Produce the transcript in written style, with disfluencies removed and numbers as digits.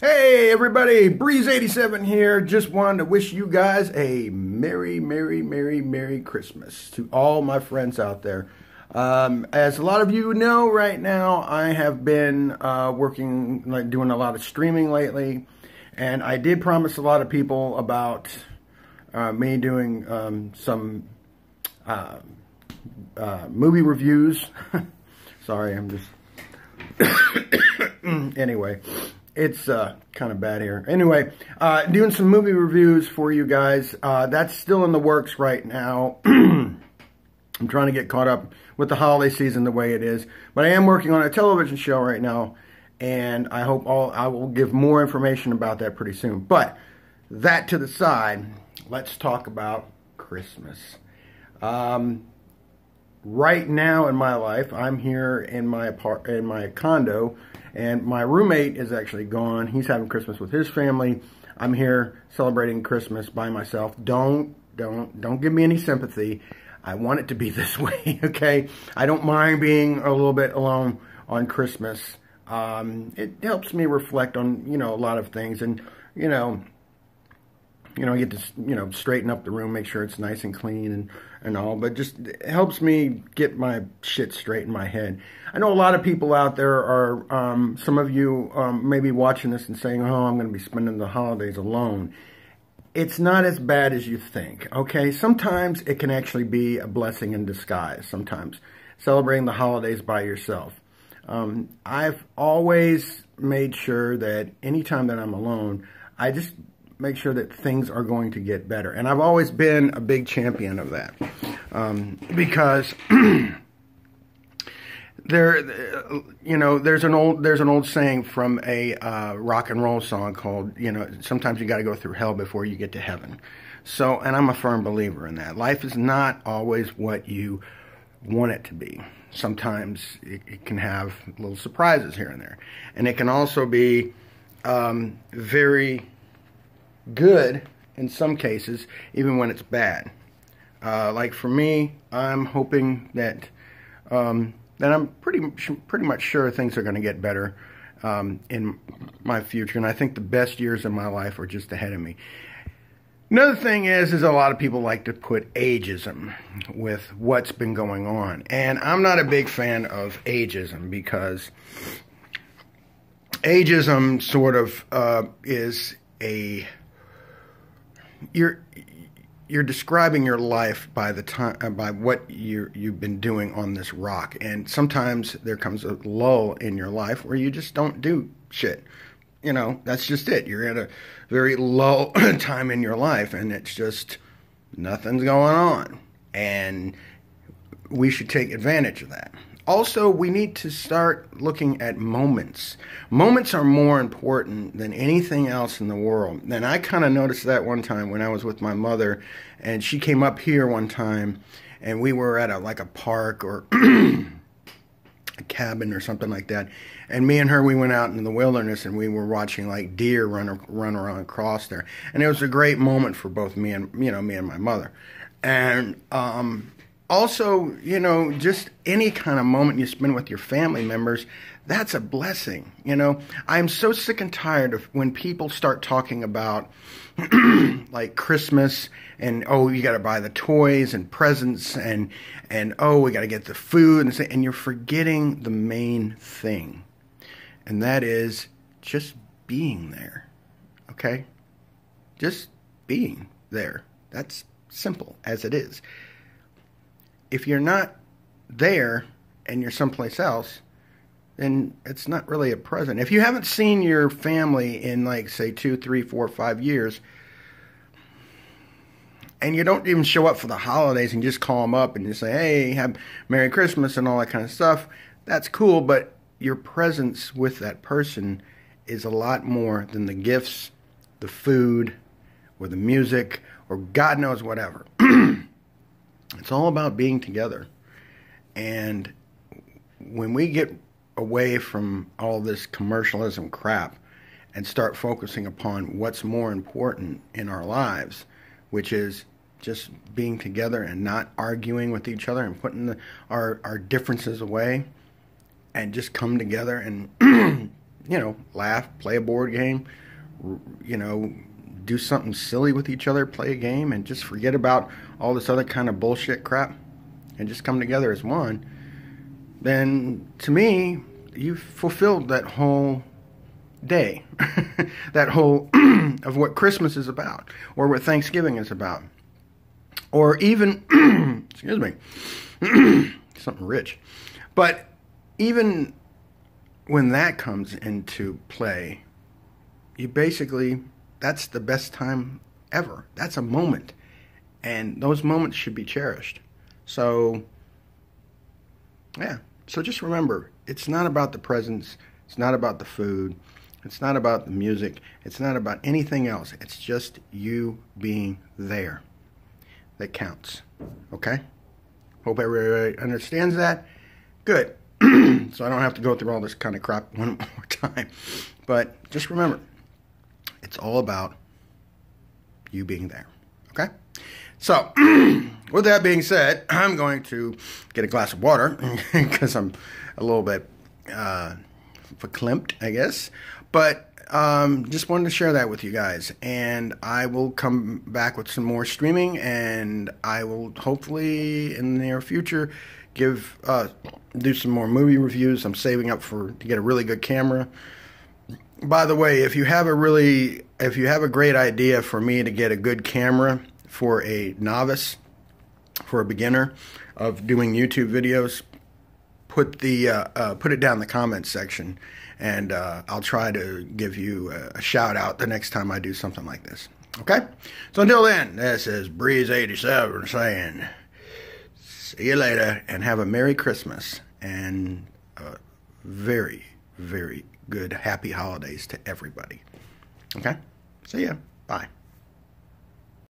Hey everybody, Breeze87 here. Just wanted to wish you guys a Merry, Merry, Merry, Merry Christmas to all my friends out there. As a lot of you know right now, I have been working, doing a lot of streaming lately. And I did promise a lot of people about me doing some movie reviews. Sorry, I'm just... Anyway, it's kind of bad here. Anyway, doing some movie reviews for you guys. That's still in the works right now. I'm trying to get caught up with the holiday season the way it is. But I am working on a television show right now. And I hope I will give more information about that pretty soon. But that to the side, let's talk about Christmas. Right now in my life, I'm here in my condo, and my roommate is actually gone. He's having Christmas with his family. I'm here celebrating Christmas by myself. Don't give me any sympathy. I want it to be this way, okay? I don't mind being a little bit alone on Christmas. It helps me reflect on, a lot of things, and, I get to, straighten up the room, make sure it's nice and clean and all, but just it helps me get my shit straight in my head. I know a lot of people out there are, some of you may be watching this and saying, oh, I'm going to be spending the holidays alone. It's not as bad as you think, okay? Sometimes it can actually be a blessing in disguise, sometimes, celebrating the holidays by yourself. I've always made sure that anytime that I'm alone, I just make sure that things are going to get better. And I've always been a big champion of that. Because there's an old saying from a rock and roll song called, sometimes you got to go through hell before you get to heaven. So, and I'm a firm believer in that. Life is not always what you want it to be. Sometimes it can have little surprises here and there. And it can also be very good in some cases, even when it's bad. Like for me, I'm hoping that I'm pretty much sure things are going to get better in my future. And I think the best years of my life are just ahead of me. Another thing is a lot of people like to put ageism with what's been going on. And I'm not a big fan of ageism, because ageism sort of is a... You're describing your life by the time, by what you've been doing on this rock. And sometimes there comes a lull in your life where you just don't do shit. That's just it. You're at a very low time in your life, and it's just nothing's going on. And we should take advantage of that. Also, we need to start looking at moments. Moments are more important than anything else in the world. And I kind of noticed that one time when I was with my mother, and she came up here one time, and we were at a park or a cabin or something like that. And me and her, we went out in the wilderness, and we were watching like deer run around across there. And it was a great moment for both me and me and my mother. And also, just any kind of moment you spend with your family members, that's a blessing. I'm so sick and tired of when people start talking about like Christmas and, oh, you got to buy the toys and presents and oh, we got to get the food, and you're forgetting the main thing. And that is just being there. Okay? Just being there. That's simple as it is. If you're not there and you're someplace else, then it's not really a present. If you haven't seen your family in, like, say, 2, 3, 4, 5 years, and you don't even show up for the holidays and just call them up and just say, hey, have Merry Christmas and all that kind of stuff, that's cool, but your presence with that person is a lot more than the gifts, the food, or the music, or God knows whatever. It's all about being together. And when we get away from all this commercialism crap and start focusing upon what's more important in our lives, which is just being together and not arguing with each other and putting our differences away and just come together and you know, laugh, play a board game, you know, do something silly with each other, play a game, and just forget about all this other kind of bullshit crap and just come together as one, then to me, you've fulfilled that whole day, that whole of what Christmas is about, or what Thanksgiving is about, or even, excuse me, something rich. But even when that comes into play, you basically, that's the best time ever. That's a moment. And those moments should be cherished. So, yeah. So just remember, it's not about the presents. It's not about the food. It's not about the music. It's not about anything else. It's just you being there that counts. Okay? Hope everybody understands that. Good. So I don't have to go through all this kind of crap one more time. But just remember, it's all about you being there. Okay? So, with that being said, I'm going to get a glass of water because I'm a little bit verklempt, I guess. But just wanted to share that with you guys. And I will come back with some more streaming, and I will hopefully in the near future do some more movie reviews. I'm saving up to get a really good camera. By the way, if you have a great idea for me to get a good camera for a novice, for a beginner of doing YouTube videos, put it down in the comments section, and I'll try to give you a shout out the next time I do something like this. Okay? So until then, this is Breeze87 saying, see you later, and have a Merry Christmas and a very, very good happy holidays to everybody. Okay? See ya. Bye.